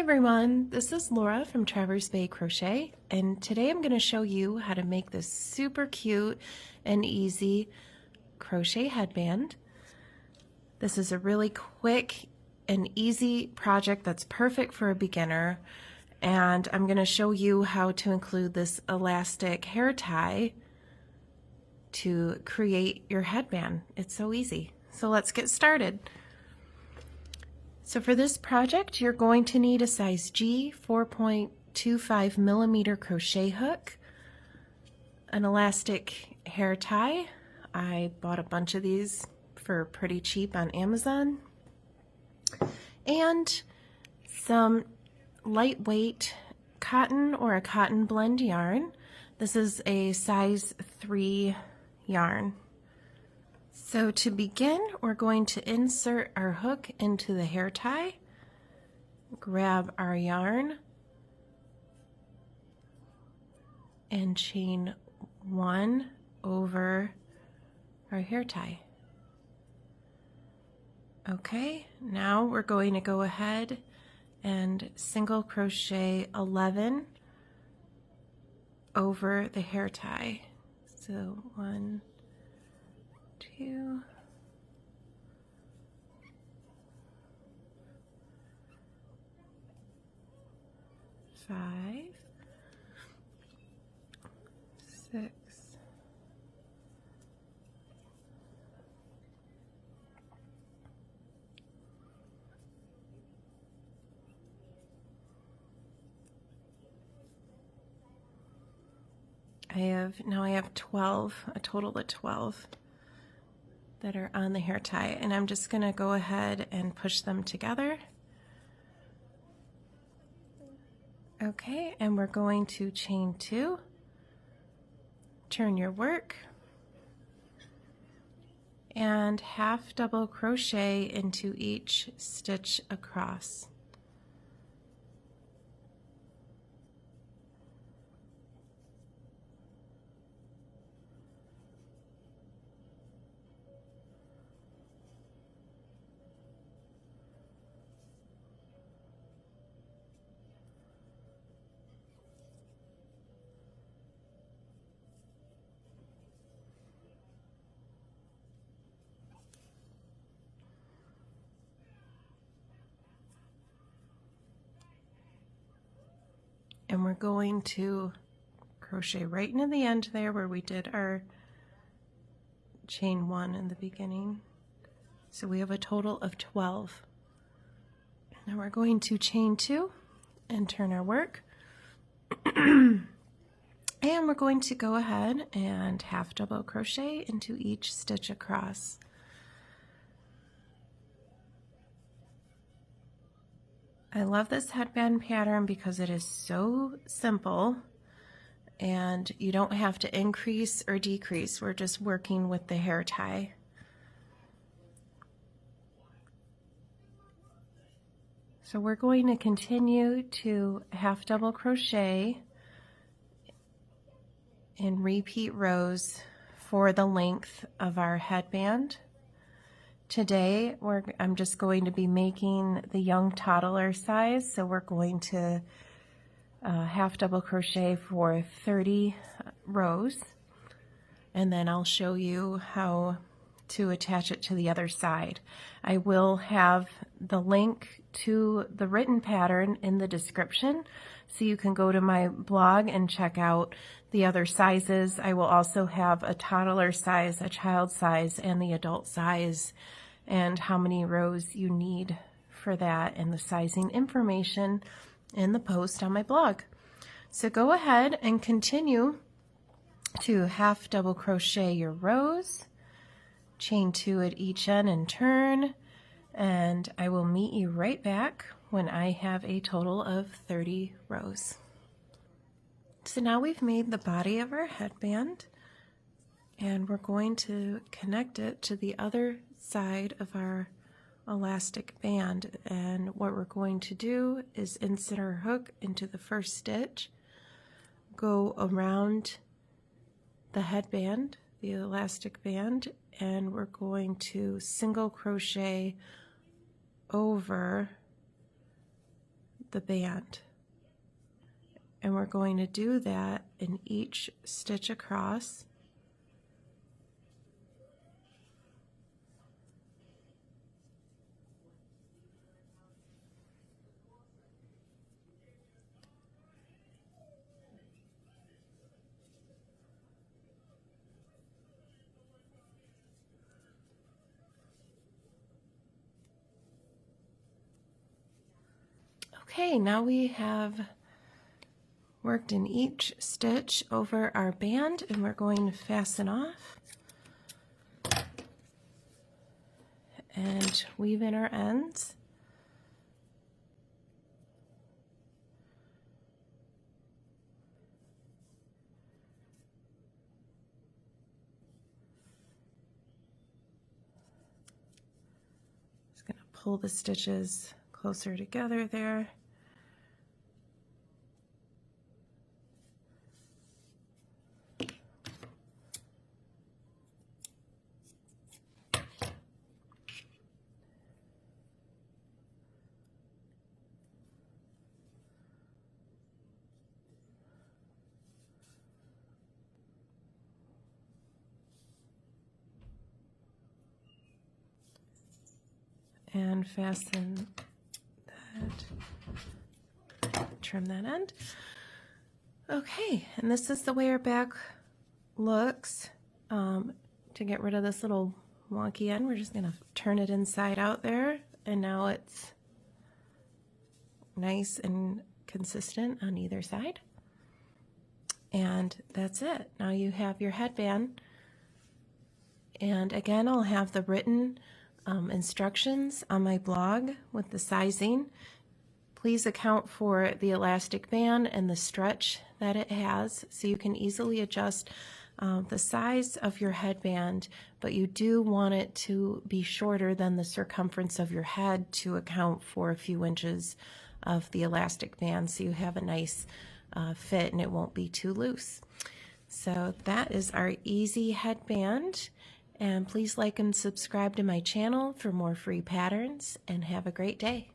everyone, this is Laura from Traverse Bay Crochet, and today I'm going to show you how to make this super cute and easy crochet headband. This is a really quick and easy project that's perfect for a beginner, and I'm going to show you how to include this elastic hair tie to create your headband. It's so easy. So let's get started. So for this project, you're going to need a size G 4.25 millimeter crochet hook, an elastic hair tie. I bought a bunch of these for pretty cheap on Amazon, and some lightweight cotton or a cotton blend yarn. This is a size 3 yarn. So to begin, we're going to insert our hook into the hair tie, grab our yarn, and chain 1 over our hair tie. Okay, now we're going to go ahead and single crochet 11 over the hair tie. So 1, 2, 5, 6, 'Now I have 12, a total of 12 that are on the hair tie, and I'm just going to go ahead and push them together. Okay, and we're going to chain 2, turn your work, and half double crochet into each stitch across. And we're going to crochet right into the end there where we did our chain 1 in the beginning. So we have a total of 12. Now we're going to chain 2 and turn our work. And we're going to go ahead and half double crochet into each stitch across. I love this headband pattern because it is so simple and you don't have to increase or decrease. We're just working with the hair tie. So we're going to continue to half double crochet in repeat rows for the length of our headband. Today, I'm just going to be making the young toddler size, so we're going to half double crochet for 30 rows, and then I'll show you how to attach it to the other side. I will have the link to the written pattern in the description, so you can go to my blog and check out the other sizes. I will also have a toddler size, a child size, and the adult size, and how many rows you need for that, and the sizing information in the post on my blog. So go ahead and continue to half double crochet your rows, chain 2 at each end and turn, and I will meet you right back when I have a total of 30 rows. So now we've made the body of our headband, and we're going to connect it to the other side of our elastic band. And what we're going to do is insert our hook into the first stitch, go around the headband, the elastic band, and we're going to single crochet over the band. And we're going to do that in each stitch across. Okay, now we have worked in each stitch over our band, and we're going to fasten off and weave in our ends. Just going to pull the stitches closer together there. And fasten that, trim that end. Okay, and this is the way our back looks. To get rid of this little wonky end, we're just gonna turn it inside out there, and now it's nice and consistent on either side. And that's it. Now you have your headband. And again, I'll have the written instructions on my blog with the sizing. Please account for the elastic band and the stretch that it has, so you can easily adjust the size of your headband, but you do want it to be shorter than the circumference of your head to account for a few inches of the elastic band, so you have a nice fit and it won't be too loose. So that is our easy headband. And please like and subscribe to my channel for more free patterns, and have a great day.